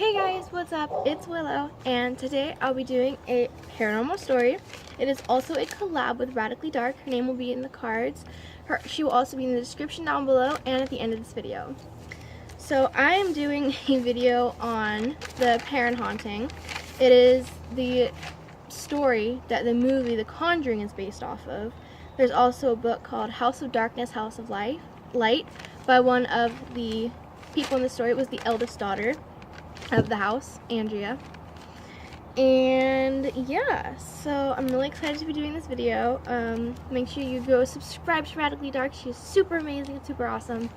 Hey guys, what's up? It's Willow, and today I'll be doing a paranormal story. It is also a collab with Radically Dark. Her name will be in the cards. She will also be in the description down below and at the end of this video. So I am doing a video on the Perron haunting. It is the story that the movie The Conjuring is based off of. There's also a book called House of Darkness, House of Light by one of the people in the story. It was the eldest daughter of the house, Andrea. And yeah, so I'm really excited to be doing this video. Make sure you go subscribe to Radically Dark. She's super amazing and super awesome.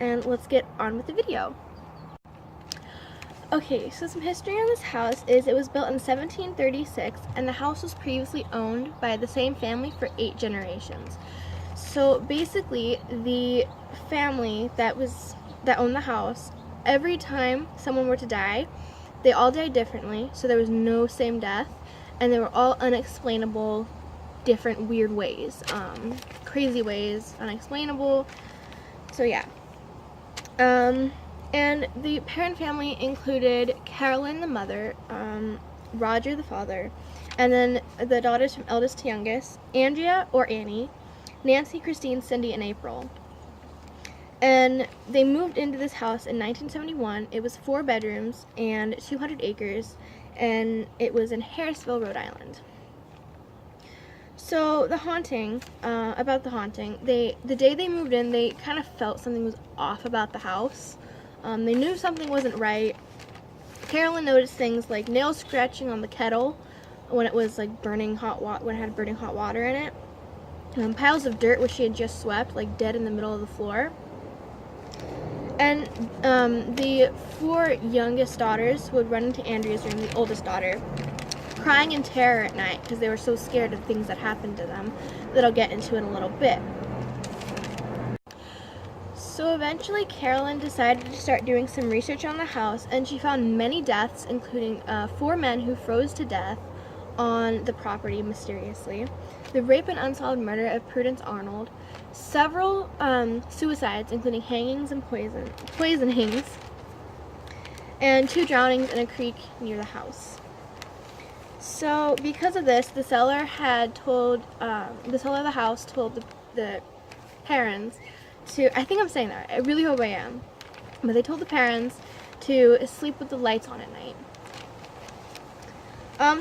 And let's get on with the video. Okay, so some history on this house is it was built in 1736, and the house was previously owned by the same family for 8 generations. So basically, the family that owned the house, every time someone were to die, they all died differently, so there was no same death, and they were all unexplainable, different weird ways, crazy ways, unexplainable. So yeah. And the Perron family included Carolyn, the mother, Roger, the father, and then the daughters from eldest to youngest, Andrea or Annie, Nancy, Christine, Cindy, and April. And they moved into this house in 1971. It was 4 bedrooms and 200 acres, and it was in Harrisville, Rhode Island. So the haunting, about the haunting, the day they moved in, they kind of felt something was off about the house. They knew something wasn't right. Carolyn noticed things like nail scratching on the kettle when it was like burning hot water, when it had burning hot water in it. Piles of dirt which she had just swept, like dead in the middle of the floor. And the 4 youngest daughters would run into Andrea's room, the oldest daughter, crying in terror at night because they were so scared of things that happened to them that I'll get into in a little bit. So eventually Carolyn decided to start doing some research on the house, and she found many deaths, including 4 men who froze to death on the property mysteriously, the rape and unsolved murder of Prudence Arnold, several suicides, including hangings and poisonings, and 2 drownings in a creek near the house. So because of this, the seller of the house told the Perrons to, I think I'm saying that right, I really hope I am, but they told the Perrons to sleep with the lights on at night.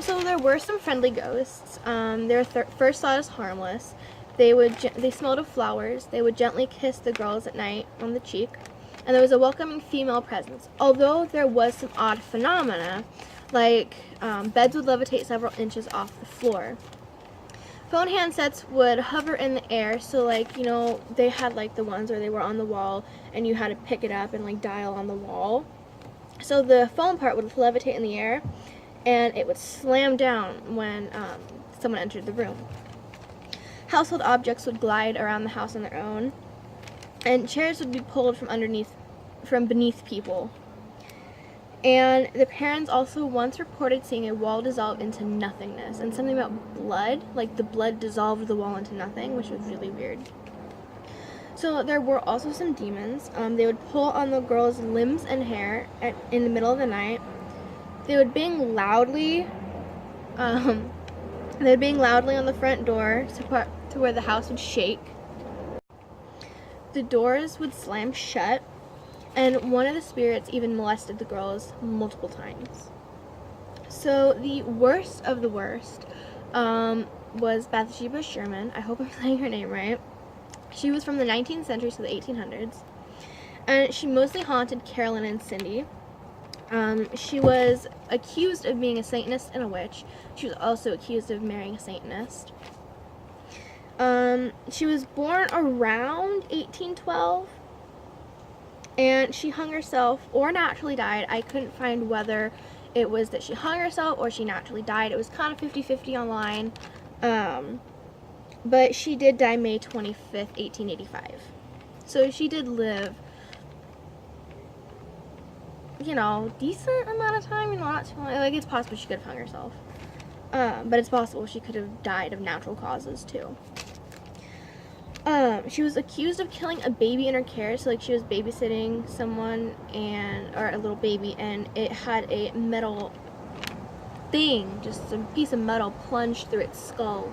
So there were some friendly ghosts. They were first thought as harmless. They smelled of flowers. They would gently kiss the girls at night on the cheek, and there was a welcoming female presence. Although there was some odd phenomena, like beds would levitate several inches off the floor. Phone handsets would hover in the air, so like, you know, they had like the ones where they were on the wall and you had to pick it up and like dial on the wall. So the phone part would levitate in the air, and it would slam down when someone entered the room. Household objects would glide around the house on their own, and chairs would be pulled from beneath people. And the Perrons also once reported seeing a wall dissolve into nothingness, and something about blood, like the blood dissolved the wall into nothing, which was really weird. So there were also some demons. They would pull on the girls' limbs and hair in the middle of the night. They would bang loudly. They would bang loudly on the front door to where the house would shake. The doors would slam shut, and one of the spirits even molested the girls multiple times. So the worst of the worst was Bathsheba Sherman. I hope I'm saying her name right. She was from the 19th century to the 1800s, and she mostly haunted Carolyn and Cindy. She was accused of being a Satanist and a witch. She was also accused of marrying a Satanist. She was born around 1812, and she hung herself or naturally died. I couldn't find whether it was that she hung herself or she naturally died. It was kind of 50-50 online, but she did die May 25th, 1885. So she did live, you know, decent amount of time, you know, not too long. Like, it's possible she could have hung herself, but it's possible she could have died of natural causes too. She was accused of killing a baby in her care. So, like, she was babysitting someone or a little baby, and it had a metal thing, just a piece of metal plunged through its skull.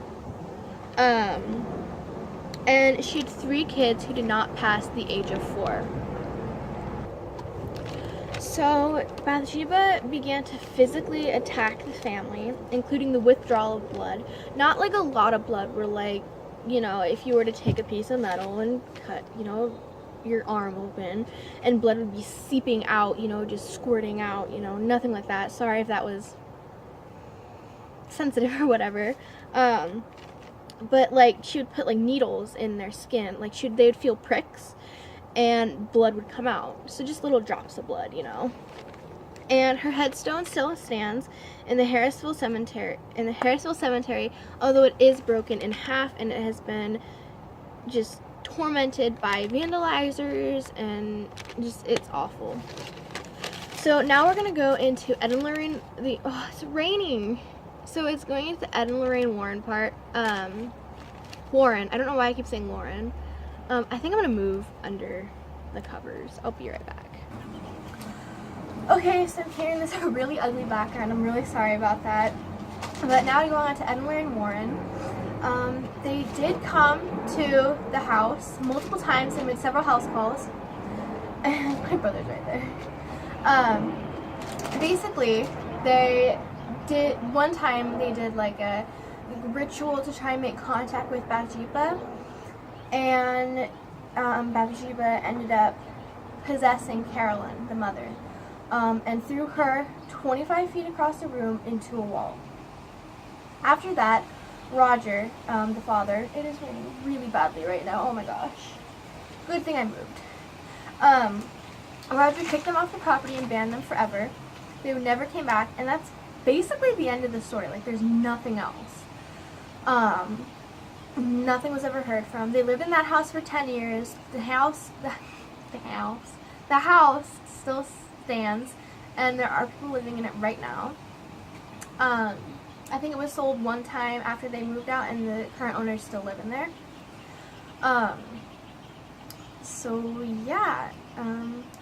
And she had 3 kids who did not pass the age of 4. So Bathsheba began to physically attack the family, including the withdrawal of blood. Not like a lot of blood, where, like, you know, if you were to take a piece of metal and cut, you know, your arm open, and blood would be seeping out, you know, just squirting out, you know, nothing like that. Sorry if that was sensitive or whatever. But, like, she would put, like, needles in their skin. Like, they would feel pricks, and blood would come out. So just little drops of blood, you know. And her headstone still stands in the Harrisville Cemetery, although it is broken in half, and it has been just tormented by vandalizers, and just, it's awful. So now we're gonna go into Ed and Lorraine. It's raining. So it's going into the Ed and Lorraine Warren part. Warren. I don't know why I keep saying Lauren. I think I'm gonna move under the covers. I'll be right back. Okay, so I'm hearing this really ugly background. I'm really sorry about that. But now we go on to Ed and Lorraine Warren. They did come to the house multiple times. They made several house calls. And my brother's right there. Basically, one time they did like a ritual to try and make contact with Bathsheba, and Bathsheba ended up possessing Carolyn, the mother, and threw her 25 feet across the room into a wall. After that, Roger, the father, it is raining really badly right now, oh my gosh, good thing I moved. Roger kicked them off the property and banned them forever. They never came back, and that's basically the end of the story. Like, there's nothing else. Nothing was ever heard from. They lived in that house for 10 years. The house still stands, and there are people living in it right now. I think it was sold one time after they moved out, and the current owners still live in there. So yeah,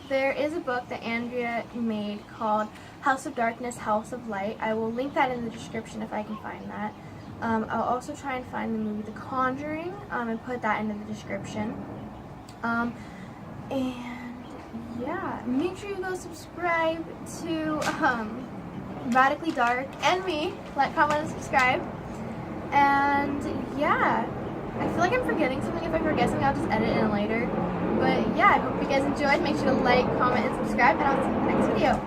there is a book that Andrea made called House of Darkness, House of Light. I will link that in the description if I can find that. I'll also try and find the movie The Conjuring and put that into the description. And yeah, make sure you go subscribe to Radically Dark and me. Like, comment, and subscribe. And yeah, I feel like I'm forgetting something. If I forget something, I'll just edit it in later. But yeah, I hope you guys enjoyed. Make sure to like, comment, and subscribe, and I'll see you in the next video.